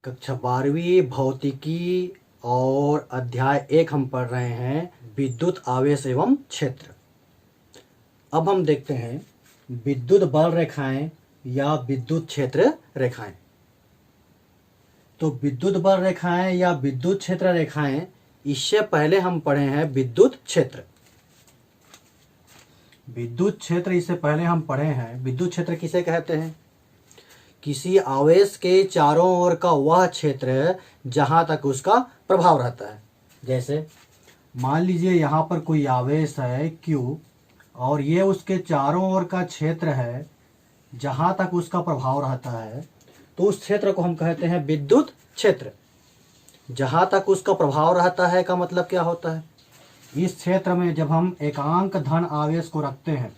कक्षा 12वीं भौतिकी और अध्याय 1 हम पढ़ रहे हैं विद्युत आवेश एवं क्षेत्र। अब हम देखते हैं विद्युत बल रेखाएं या विद्युत क्षेत्र रेखाएं। तो विद्युत बल रेखाएं या विद्युत क्षेत्र रेखाएं, इससे पहले हम पढ़े हैं विद्युत क्षेत्र। विद्युत क्षेत्र इससे पहले हम पढ़े हैं। विद्युत क्षेत्र किसे कहते हैं? किसी आवेश के चारों ओर का वह क्षेत्र जहां तक उसका प्रभाव रहता है। जैसे मान लीजिए यहाँ पर कोई आवेश है Q और ये उसके चारों ओर का क्षेत्र है जहां तक उसका प्रभाव रहता है, तो उस क्षेत्र को हम कहते हैं विद्युत क्षेत्र। जहां तक उसका प्रभाव रहता है का मतलब क्या होता है? इस क्षेत्र में जब हम एकांक धन आवेश को रखते हैं,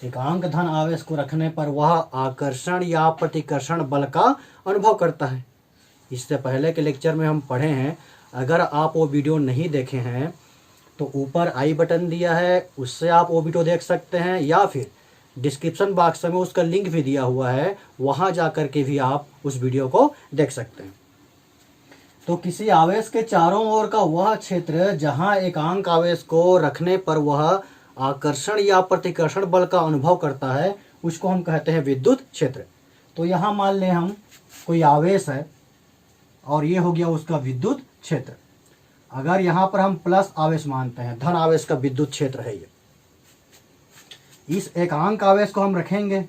एकांक धन आवेश को रखने पर वह आकर्षण या प्रतिकर्षण बल का अनुभव करता है। इससे पहले के लेक्चर में हम पढ़े हैं। अगर आप वो वीडियो नहीं देखे हैं तो ऊपर आई बटन दिया है, उससे आप वो वीडियो देख सकते हैं, या फिर डिस्क्रिप्शन बॉक्स में उसका लिंक भी दिया हुआ है, वहां जाकर के भी आप उस वीडियो को देख सकते हैं। तो किसी आवेश के चारों ओर का वह क्षेत्र जहां एकांक आवेश को रखने पर वह आकर्षण या प्रतिकर्षण बल का अनुभव करता है, उसको हम कहते हैं विद्युत क्षेत्र। तो यहाँ मान लें हम कोई आवेश है और ये हो गया उसका विद्युत क्षेत्र। अगर यहाँ पर हम प्लस आवेश मानते हैं, धन आवेश का विद्युत क्षेत्र है ये। इस एकांक आवेश को हम रखेंगे।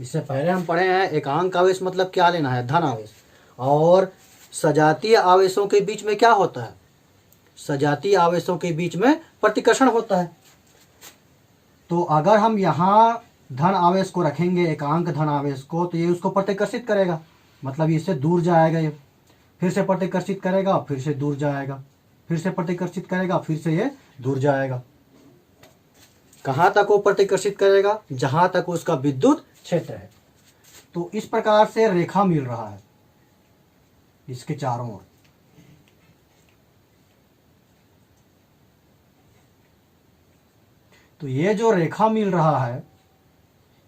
इससे पहले हम पढ़े हैं एकांक आवेश मतलब क्या लेना है, धन आवेश। और सजातीय आवेशों के बीच में क्या होता है? सजातीय आवेशों के बीच में प्रतिकर्षण होता है। तो अगर हम यहाँ धन आवेश को रखेंगे, एकांक धन आवेश को, तो ये उसको प्रतिकर्षित करेगा, मतलब इससे दूर जाएगा, ये फिर से प्रतिकर्षित करेगा, फिर से दूर जाएगा, फिर से प्रतिकर्षित करेगा, फिर से ये दूर जाएगा। कहाँ तक वो प्रतिकर्षित करेगा? जहां तक उसका विद्युत क्षेत्र है। तो इस प्रकार से रेखा मिल रहा है इसके चारों ओर। तो ये जो रेखा मिल रहा है,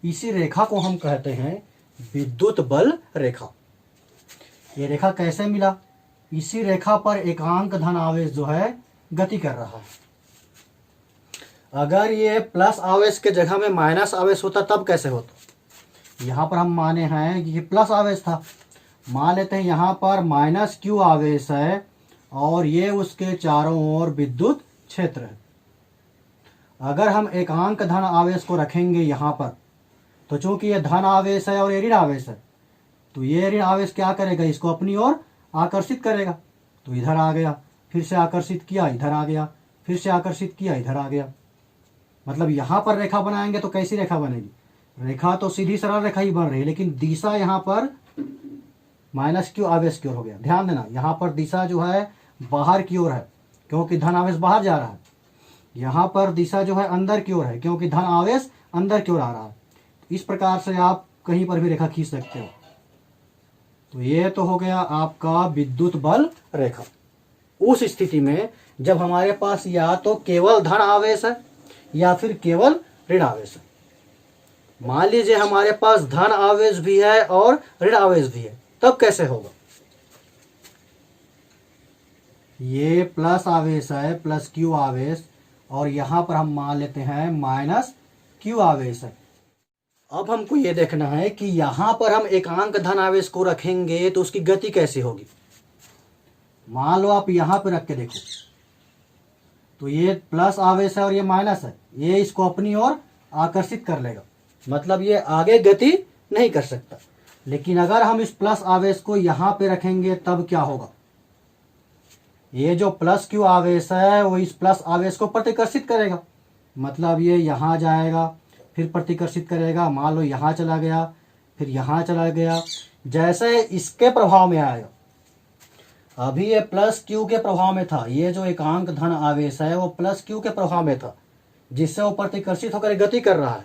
इसी रेखा को हम कहते हैं विद्युत बल रेखा। ये रेखा कैसे मिला? इसी रेखा पर एकांक धन आवेश जो है गति कर रहा है। अगर ये प्लस आवेश के जगह में माइनस आवेश होता तब कैसे होता? यहाँ पर हम माने हैं कि ये प्लस आवेश था, मान लेते हैं यहाँ पर माइनस Q आवेश है और ये उसके चारों ओर विद्युत क्षेत्र है। अगर हम एकांक धन आवेश को रखेंगे यहाँ पर, तो चूंकि ये धन आवेश है और ये ऋण आवेश है, तो ये ऋण आवेश क्या करेगा? इसको अपनी ओर आकर्षित करेगा। तो इधर आ गया, फिर से आकर्षित किया, इधर आ गया, फिर से आकर्षित किया, इधर आ गया। मतलब यहाँ पर रेखा बनाएंगे तो कैसी रेखा बनेगी? रेखा तो सीधी सरल रेखा ही बन रही है, लेकिन दिशा यहाँ पर माइनस Q आवेश की ओर हो गया। ध्यान देना, यहाँ पर दिशा जो है बाहर की ओर है, क्योंकि धन आवेश बाहर जा रहा है। यहाँ पर दिशा जो है अंदर की ओर है, क्योंकि धन आवेश अंदर की ओर आ रहा है। इस प्रकार से आप कहीं पर भी रेखा खींच सकते हो। तो ये तो हो गया आपका विद्युत बल रेखा। उस स्थिति में जब हमारे पास या तो केवल धन आवेश है या फिर केवल ऋण आवेश है। मान लीजिए हमारे पास धन आवेश भी है और ऋण आवेश भी है, तब कैसे होगा? ये प्लस आवेश है, प्लस Q आवेश, और यहां पर हम मान लेते हैं माइनस Q आवेश है। अब हमको ये देखना है कि यहां पर हम एकांक धन आवेश को रखेंगे तो उसकी गति कैसी होगी। मान लो आप यहां पर रख के देखो, तो ये प्लस आवेश है और ये माइनस है, ये इसको अपनी ओर आकर्षित कर लेगा, मतलब ये आगे गति नहीं कर सकता। लेकिन अगर हम इस प्लस आवेश को यहां पे रखेंगे तब क्या होगा? ये जो प्लस Q आवेश है वो इस प्लस आवेश को प्रतिकर्षित करेगा, मतलब ये यहां जाएगा, फिर प्रतिकर्षित करेगा। मान लो यहां चला गया, फिर यहां चला गया, जैसे इसके प्रभाव में आएगा। अभी ये प्लस Q के प्रभाव में था, ये जो एकांक धन आवेश है वो प्लस Q के प्रभाव में था, जिससे वो प्रतिकर्षित होकर गति कर रहा है।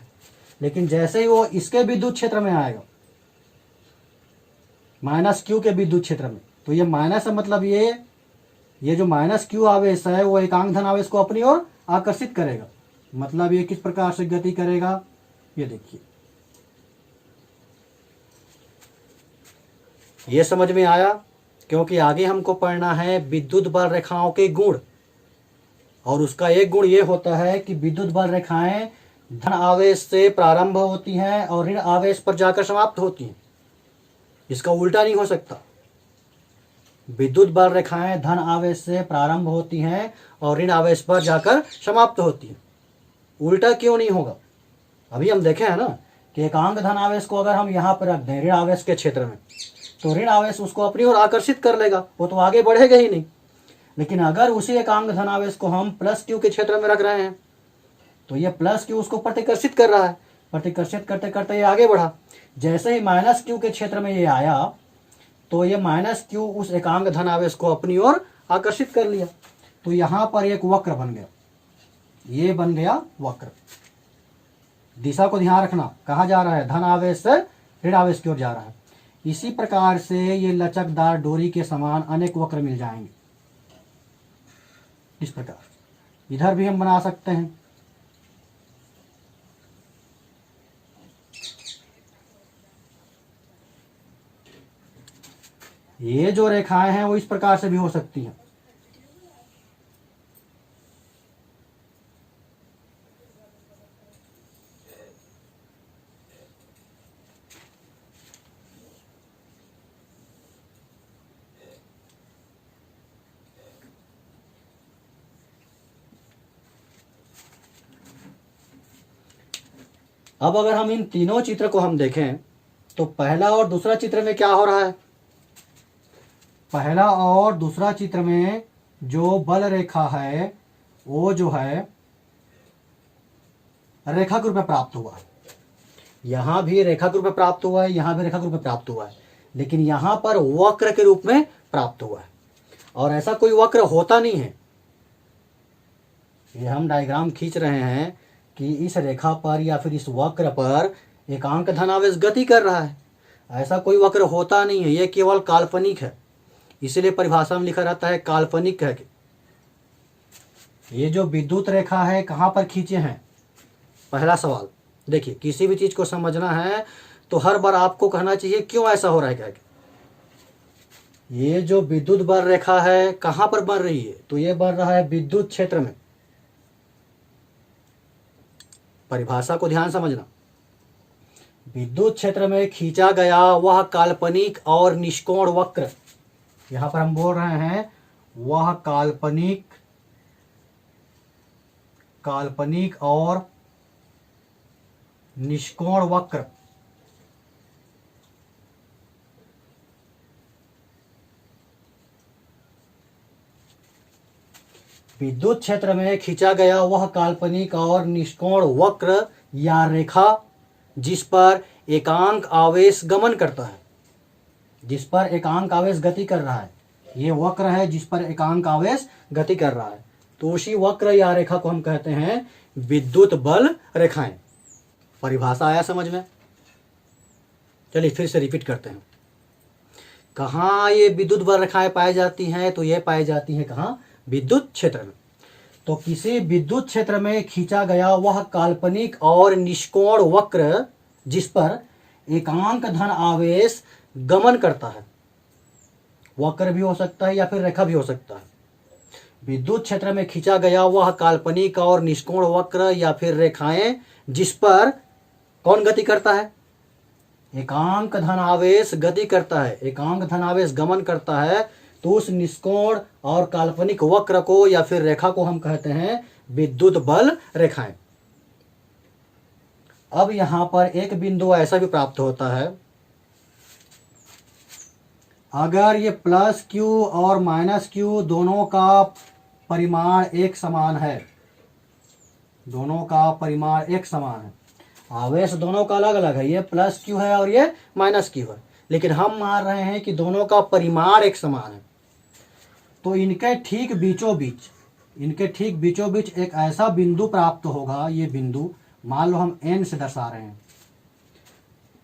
लेकिन जैसे ही वो इसके विद्युत क्षेत्र में आएगा, माइनस Q के विद्युत क्षेत्र में, तो ये माइनस है, मतलब ये जो माइनस Q आवेश है वो एकांक धन आवेश को अपनी ओर आकर्षित करेगा। मतलब ये किस प्रकार से गति करेगा, ये देखिए। ये समझ में आया? क्योंकि आगे हमको पढ़ना है विद्युत बल रेखाओं के गुण, और उसका एक गुण ये होता है कि विद्युत बल रेखाएं धन आवेश से प्रारंभ होती हैं और ऋण आवेश पर जाकर समाप्त होती हैं। इसका उल्टा नहीं हो सकता। विद्युत बल रेखाएं धन आवेश से प्रारंभ होती हैं और ऋण आवेश पर जाकर समाप्त होती हैं। उल्टा क्यों नहीं होगा? अभी हम देखे हैं ना कि एकांक धन आवेश को अगर हम यहाँ पर रख दें ऋण आवेश के क्षेत्र में, तो ऋण आवेश उसको अपनी ओर आकर्षित कर लेगा, वो तो आगे बढ़ेगा ही नहीं। लेकिन अगर उसी एकांक धन आवेश को हम प्लस क्यू के क्षेत्र में रख रहे हैं, तो ये प्लस क्यू उसको प्रतिकर्षित कर रहा है। प्रतिकर्षित करते करते ये आगे बढ़ा। जैसे ही माइनस क्यू के क्षेत्र में ये आया, तो ये माइनस क्यू उस एकांक धन आवेश को अपनी ओर आकर्षित कर लिया। तो यहाँ पर एक वक्र बन गया, ये बन गया वक्र। दिशा को ध्यान रखना, कहाँ जा रहा है? धन आवेश से ऋण आवेश की ओर जा रहा है। इसी प्रकार से ये लचकदार डोरी के समान अनेक वक्र मिल जाएंगे। इस प्रकार इधर भी हम बना सकते हैं। ये जो रेखाएं हैं वो इस प्रकार से भी हो सकती हैं। अब अगर हम इन तीनों चित्र को हम देखें, तो पहला और दूसरा चित्र में क्या हो रहा है? पहला और दूसरा चित्र में जो बल रेखा है वो जो है रेखा के रूप में प्राप्त हुआ है। यहां भी रेखा के रूप में प्राप्त हुआ है, यहां भी रेखा के रूप में प्राप्त हुआ है, लेकिन यहां पर वक्र के रूप में प्राप्त हुआ है। और ऐसा कोई वक्र होता नहीं है। ये हम डायग्राम खींच रहे हैं कि इस रेखा पर या फिर इस वक्र पर एकांक धनावेश गति कर रहा है। ऐसा कोई वक्र होता नहीं है, ये केवल काल्पनिक है। इसलिए परिभाषा में लिखा रहता है काल्पनिक है। ये जो विद्युत रेखा है कहाँ पर खींचे हैं? पहला सवाल देखिए, किसी भी चीज को समझना है तो हर बार आपको कहना चाहिए क्यों ऐसा हो रहा है। क्या ये जो विद्युत बल रेखा है कहाँ पर बन रही है? तो ये बन रहा है विद्युत क्षेत्र में। परिभाषा को ध्यान समझना। विद्युत क्षेत्र में खींचा गया वह काल्पनिक और निष्कोण वक्र, यहां पर हम बोल रहे हैं वह काल्पनिक और निष्कोण वक्र विद्युत क्षेत्र में खींचा गया वह काल्पनिक और निष्कोण वक्र या रेखा जिस पर एकांक आवेश गमन करता है, जिस पर एकांक आवेश गति कर रहा है। ये वक्र है जिस पर एकांक आवेश गति कर रहा है, तो उसी वक्र या रेखा को हम कहते हैं विद्युत बल रेखाएं। परिभाषा आया समझ में? चलिए फिर से रिपीट करते हैं। कहाँ ये विद्युत बल रेखाएं पाई जाती हैं? तो ये पाई जाती हैं कहाँ? विद्युत क्षेत्र में। तो किसी विद्युत क्षेत्र में खींचा गया वह काल्पनिक और निष्कोण वक्र जिस पर एकांक धन आवेश गमन करता है, वक्र भी हो सकता है या फिर रेखा भी हो सकता है। विद्युत क्षेत्र में खींचा गया वह काल्पनिक और निष्कोण वक्र या फिर रेखाएं जिस पर कौन गति करता है? एकांक धन आवेश गति करता है, एकांक धन आवेश गमन करता है। तो उस निष्कोण और काल्पनिक वक्र को या फिर रेखा को हम कहते हैं विद्युत बल रेखाएं। अब यहां पर एक बिंदु ऐसा भी प्राप्त होता है, अगर ये प्लस क्यू और माइनस क्यू दोनों का परिमाण एक समान है, दोनों का परिमाण एक समान है, आवेश दोनों का अलग अलग है, ये प्लस क्यू है और ये माइनस क्यू है, लेकिन हम मान रहे हैं कि दोनों का परिमाण एक समान है। तो इनके ठीक बीचों बीच एक ऐसा बिंदु प्राप्त होगा। ये बिंदु मान लो हम n से दर्शा रहे हैं,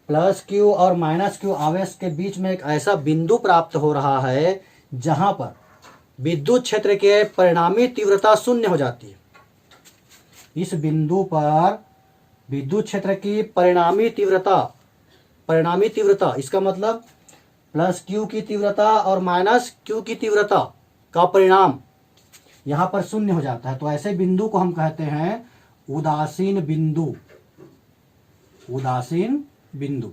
प्लस क्यू और माइनस क्यू आवेश के बीच में एक ऐसा बिंदु प्राप्त हो रहा है जहां पर विद्युत क्षेत्र के परिणामी तीव्रता शून्य हो जाती है। इस बिंदु पर विद्युत क्षेत्र की परिणामी तीव्रता, इसका मतलब प्लस क्यू की तीव्रता और माइनस क्यू की तीव्रता का परिणाम यहां पर शून्य हो जाता है, तो ऐसे बिंदु को हम कहते हैं उदासीन बिंदु। उदासीन बिंदु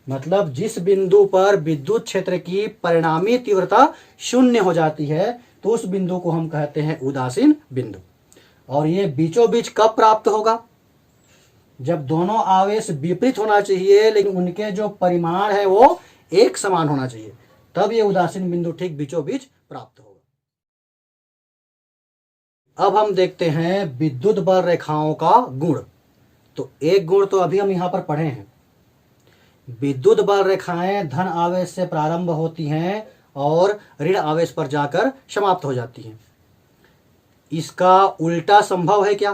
मतलब जिस बिंदु पर विद्युत क्षेत्र की परिणामी तीव्रता शून्य हो जाती है, तो उस बिंदु को हम कहते हैं उदासीन बिंदु। और ये बीचों बीच कब प्राप्त होगा? जब दोनों आवेश विपरीत होना चाहिए लेकिन उनके जो परिमाण है वो एक समान होना चाहिए, तब ये उदासीन बिंदु ठीक बीचों बीच प्राप्त होगा। अब हम देखते हैं विद्युत बल रेखाओं का गुण। तो एक गुण तो अभी हम यहां पर पढ़े हैं, विद्युत बल रेखाएं धन आवेश से प्रारंभ होती हैं और ऋण आवेश पर जाकर समाप्त हो जाती हैं। इसका उल्टा संभव है क्या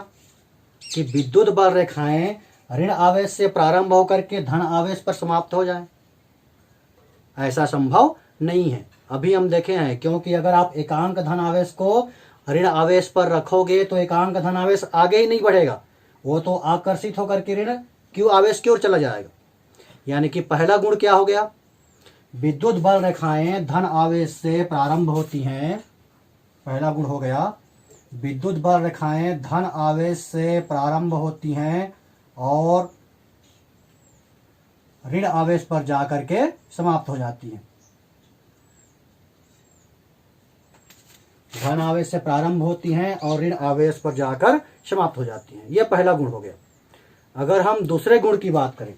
कि विद्युत बल रेखाएं ऋण आवेश से प्रारंभ होकर के धन आवेश पर समाप्त हो जाएं? ऐसा संभव नहीं है। अभी हम देखे हैं, क्योंकि अगर आप एकांक धन आवेश को ऋण आवेश पर रखोगे तो एकांक धन आवेश आगे ही नहीं बढ़ेगा, वो तो आकर्षित होकर के ऋण क्यू आवेश की ओर चला जाएगा। यानी कि पहला गुण क्या हो गया? विद्युत बल रेखाएं धन आवेश से प्रारंभ होती हैं। पहला गुण हो गया, विद्युत बल रेखाएं धन आवेश से प्रारंभ होती हैं और ऋण आवेश पर जाकर के समाप्त हो जाती हैं। धन आवेश से प्रारंभ होती हैं और ऋण आवेश पर जाकर समाप्त हो जाती हैं। यह पहला गुण हो गया। अगर हम दूसरे गुण की बात करें,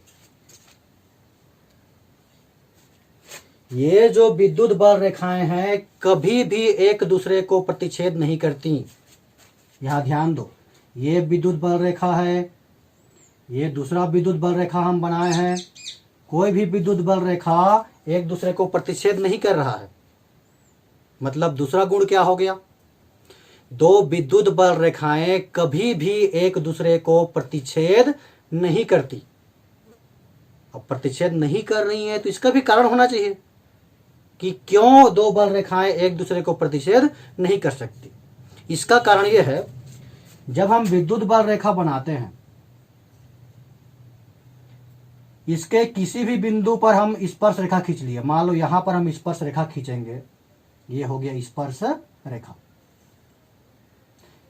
ये जो विद्युत बल रेखाएं हैं कभी भी एक दूसरे को प्रतिच्छेद नहीं करती। यहां ध्यान दो, ये विद्युत बल रेखा है, ये दूसरा विद्युत बल रेखा हम बनाए हैं। कोई भी विद्युत बल रेखा एक दूसरे को प्रतिच्छेद नहीं कर रहा है। मतलब दूसरा गुण क्या हो गया? दो विद्युत बल रेखाएं कभी भी एक दूसरे को प्रतिच्छेद नहीं करती। अब प्रतिच्छेद नहीं कर रही हैं तो इसका भी कारण होना चाहिए कि क्यों दो बल रेखाएं एक दूसरे को प्रतिच्छेद नहीं कर सकती। इसका कारण यह है, जब हम विद्युत बल रेखा बनाते हैं, इसके किसी भी बिंदु पर हम स्पर्श रेखा खींच लिए। मान लो यहां पर हम स्पर्श रेखा खींचेंगे, ये हो गया स्पर्श रेखा।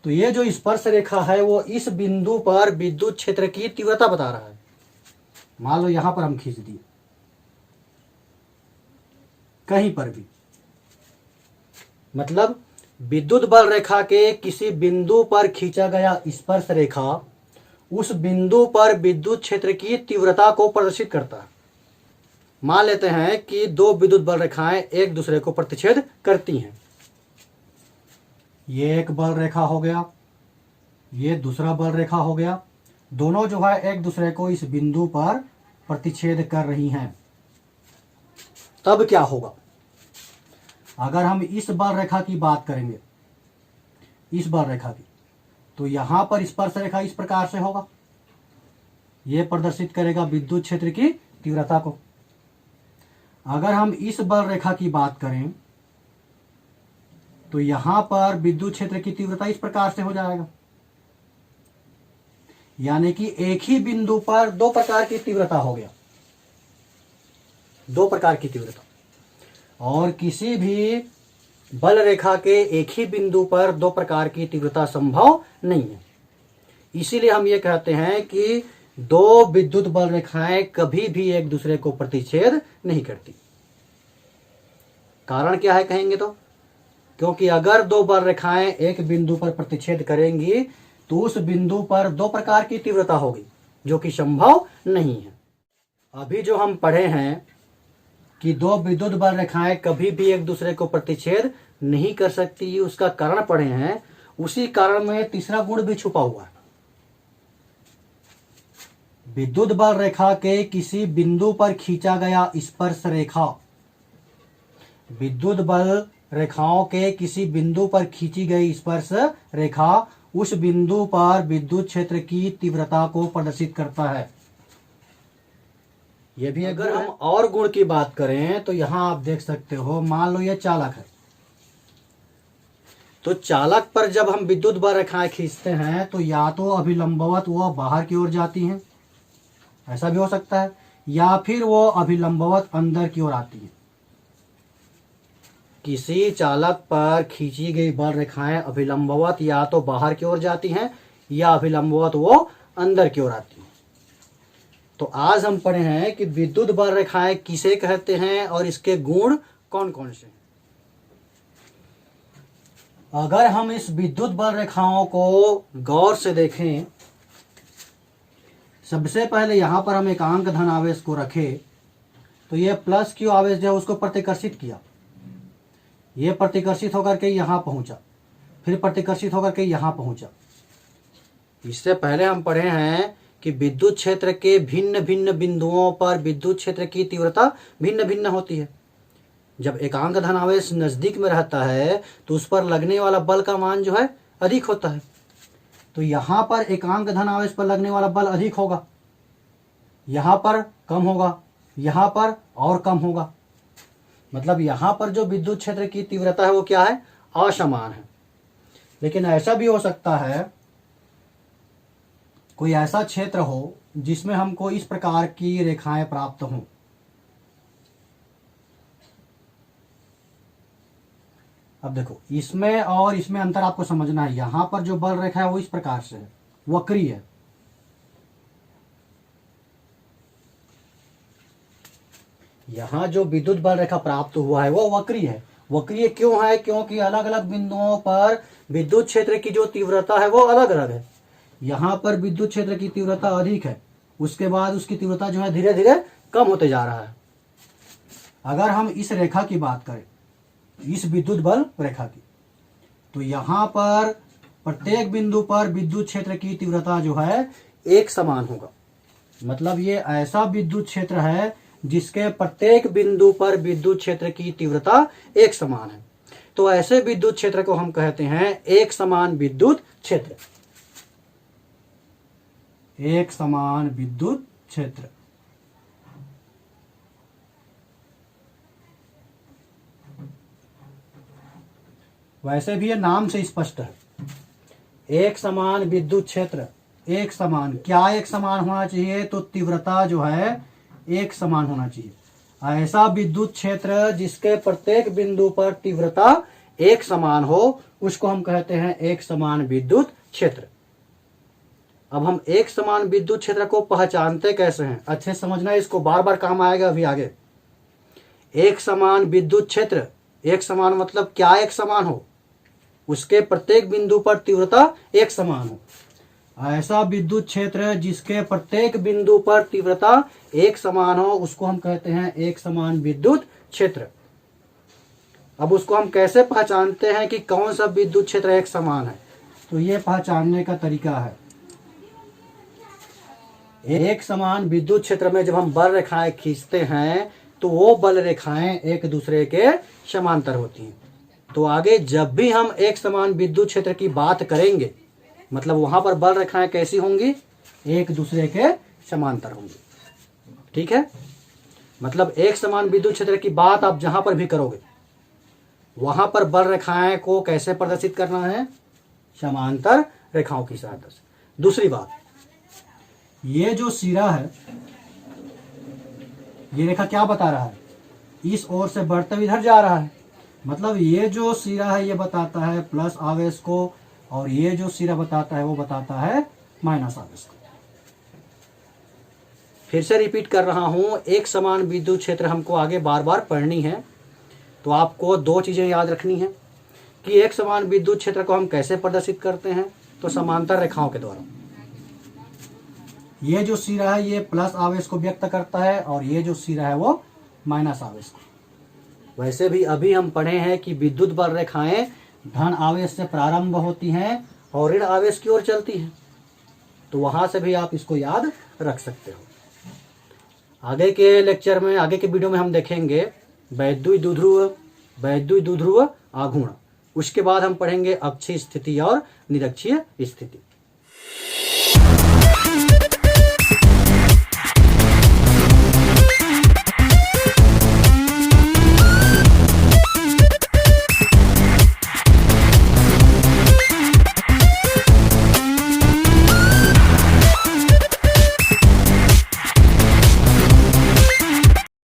तो ये जो स्पर्श रेखा है वो इस बिंदु पर विद्युत क्षेत्र की तीव्रता बता रहा है। मान लो यहां पर हम खींच दिए, कहीं पर भी, मतलब विद्युत बल रेखा के किसी बिंदु पर खींचा गया स्पर्श रेखा उस बिंदु पर विद्युत क्षेत्र की तीव्रता को प्रदर्शित करता है। मान लेते हैं कि दो विद्युत बल रेखाएं एक दूसरे को प्रतिच्छेद करती हैं। ये एक बल रेखा हो गया, ये दूसरा बल रेखा हो गया। दोनों जो है एक दूसरे को इस बिंदु पर प्रतिच्छेद कर रही हैं। तब क्या होगा? अगर हम इस बल रेखा की बात करेंगे, इस बल रेखा की, तो यहां पर स्पर्श रेखा इस प्रकार से होगा। यह प्रदर्शित करेगा विद्युत क्षेत्र की तीव्रता को। अगर हम इस बल रेखा की बात करें तो यहां पर विद्युत क्षेत्र की तीव्रता इस प्रकार से हो जाएगा। यानी कि एक ही बिंदु पर दो प्रकार की तीव्रता हो गया, दो प्रकार की तीव्रता। और किसी भी बल रेखा के एक ही बिंदु पर दो प्रकार की तीव्रता संभव नहीं है। इसीलिए हम ये कहते हैं कि दो विद्युत बल रेखाएं कभी भी एक दूसरे को प्रतिच्छेद नहीं करती। कारण क्या है कहेंगे तो? क्योंकि अगर दो बल रेखाएं एक बिंदु पर प्रतिच्छेद करेंगी तो उस बिंदु पर दो प्रकार की तीव्रता होगी, जो कि संभव नहीं है। अभी जो हम पढ़े हैं कि दो विद्युत बल रेखाएं कभी भी एक दूसरे को प्रतिच्छेद नहीं कर सकती, उसका कारण पढ़े हैं। उसी कारण में तीसरा गुण भी छुपा हुआ है। विद्युत बल रेखा के किसी बिंदु पर खींचा गया स्पर्श रेखा, विद्युत बल रेखाओं के किसी बिंदु पर खींची गई स्पर्श रेखा उस बिंदु पर विद्युत क्षेत्र की तीव्रता को प्रदर्शित करता है। यह भी अगर हम और गुण की बात करें तो यहां आप देख सकते हो, मान लो यह चालक है, तो चालक पर जब हम विद्युत बल रेखाएं खींचते हैं तो या तो अभिलंबवत वह बाहर की ओर जाती हैं, ऐसा भी हो सकता है, या फिर वो अभिलंबवत अंदर की ओर आती है। किसी चालक पर खींची गई बल रेखाएं अभिलंबवत या तो बाहर की ओर जाती हैं या अभिलंबवत वो अंदर की ओर आती हैं। तो आज हम पढ़े हैं कि विद्युत बल रेखाएं किसे कहते हैं और इसके गुण कौन कौन से हैं। अगर हम इस विद्युत बल रेखाओं को गौर से देखें, सबसे पहले यहां पर हम एकांक धन आवेश को रखें तो ये प्लस क्यू आवेश जो है उसको प्रतिकर्षित किया, ये प्रतिकर्षित होकर के यहां पहुंचा, फिर प्रतिकर्षित होकर के यहां पहुंचा। इससे पहले हम पढ़े हैं कि विद्युत क्षेत्र के भिन्न भिन्न बिंदुओं पर विद्युत क्षेत्र की तीव्रता भिन्न भिन्न होती है। जब एकांक धन आवेश नजदीक में रहता है तो उस पर लगने वाला बल का मान जो है अधिक होता है। तो यहां पर एकांक धन आवेश पर लगने वाला बल अधिक होगा, यहां पर कम होगा, यहां पर और कम होगा। मतलब यहां पर जो विद्युत क्षेत्र की तीव्रता है वो क्या है, असमान है। लेकिन ऐसा भी हो सकता है कोई ऐसा क्षेत्र हो जिसमें हमको इस प्रकार की रेखाएं प्राप्त हों। अब देखो इसमें और इसमें अंतर आपको समझना है। यहां पर जो बल रेखा है वो इस प्रकार से है, वक्री है। यहां जो विद्युत बल रेखा प्राप्त हुआ है वो वक्री है। वक्री क्यों है? क्योंकि अलग अलग बिंदुओं पर विद्युत क्षेत्र की जो तीव्रता है वो अलग अलग है। यहां पर विद्युत क्षेत्र की तीव्रता अधिक है, उसके बाद उसकी तीव्रता जो है धीरे धीरे कम होते जा रहा है। अगर हम इस रेखा की बात करें, इस विद्युत बल रेखा की, तो यहां पर प्रत्येक बिंदु पर विद्युत क्षेत्र की तीव्रता जो है एक समान होगा। मतलब ये ऐसा विद्युत क्षेत्र है जिसके प्रत्येक बिंदु पर विद्युत क्षेत्र की तीव्रता एक समान है। तो ऐसे विद्युत क्षेत्र को हम कहते हैं एक समान विद्युत क्षेत्र। एक समान विद्युत क्षेत्र। वैसे भी ये नाम से स्पष्ट है, एक समान विद्युत क्षेत्र। एक समान क्या एक समान होना चाहिए? तो तीव्रता जो है एक समान होना चाहिए। ऐसा विद्युत क्षेत्र जिसके प्रत्येक बिंदु पर तीव्रता एक समान हो उसको हम कहते हैं एक समान विद्युत क्षेत्र। अब हम एक समान विद्युत क्षेत्र को पहचानते कैसे हैं? अच्छे समझना, इसको बार बार काम आएगा अभी आगे। एक समान विद्युत क्षेत्र, एक समान मतलब क्या एक समान हो? उसके प्रत्येक बिंदु पर तीव्रता एक समान हो। ऐसा विद्युत क्षेत्र जिसके प्रत्येक बिंदु पर तीव्रता एक समान हो उसको हम कहते हैं एक समान विद्युत क्षेत्र। अब उसको हम कैसे पहचानते हैं कि कौन सा विद्युत क्षेत्र एक समान है? तो ये पहचानने का तरीका है, एक समान विद्युत क्षेत्र में जब हम बल रेखाएं खींचते हैं तो वो बल रेखाएं एक दूसरे के समांतर होती हैं। तो आगे जब भी हम एक समान विद्युत क्षेत्र की बात करेंगे मतलब वहां पर बल रेखाएं कैसी होंगी? एक दूसरे के समांतर होंगी। ठीक है, मतलब एक समान विद्युत क्षेत्र की बात आप जहां पर भी करोगे वहां पर बल रेखाएं को कैसे प्रदर्शित करना है? समांतर रेखाओं की सहायता से। दूसरी बात, ये जो सिरा है, ये रेखा क्या बता रहा है? इस ओर से बढ़ते हुए इधर जा रहा है। मतलब ये जो सिरा है ये बताता है प्लस आवेश को, और ये जो सिरा बताता है वो बताता है माइनस आवेश को। फिर से रिपीट कर रहा हूं, एक समान विद्युत क्षेत्र हमको आगे बार बार पढ़नी है। तो आपको दो चीजें याद रखनी है कि एक समान विद्युत क्षेत्र को हम कैसे प्रदर्शित करते हैं? तो समांतर रेखाओं के द्वारा। ये जो सिरा है ये प्लस आवेश को व्यक्त करता है और ये जो सिरा है वो माइनस आवेश को। वैसे भी अभी हम पढ़े हैं कि विद्युत बल रेखाएं धन आवेश से प्रारंभ होती हैं और ऋण आवेश की ओर चलती हैं। तो वहां से भी आप इसको याद रख सकते हो। आगे के लेक्चर में, आगे के वीडियो में हम देखेंगे वैद्युत द्विध्रुव आघूर्ण। उसके बाद हम पढ़ेंगे अक्षीय स्थिति और निरक्षीय स्थिति।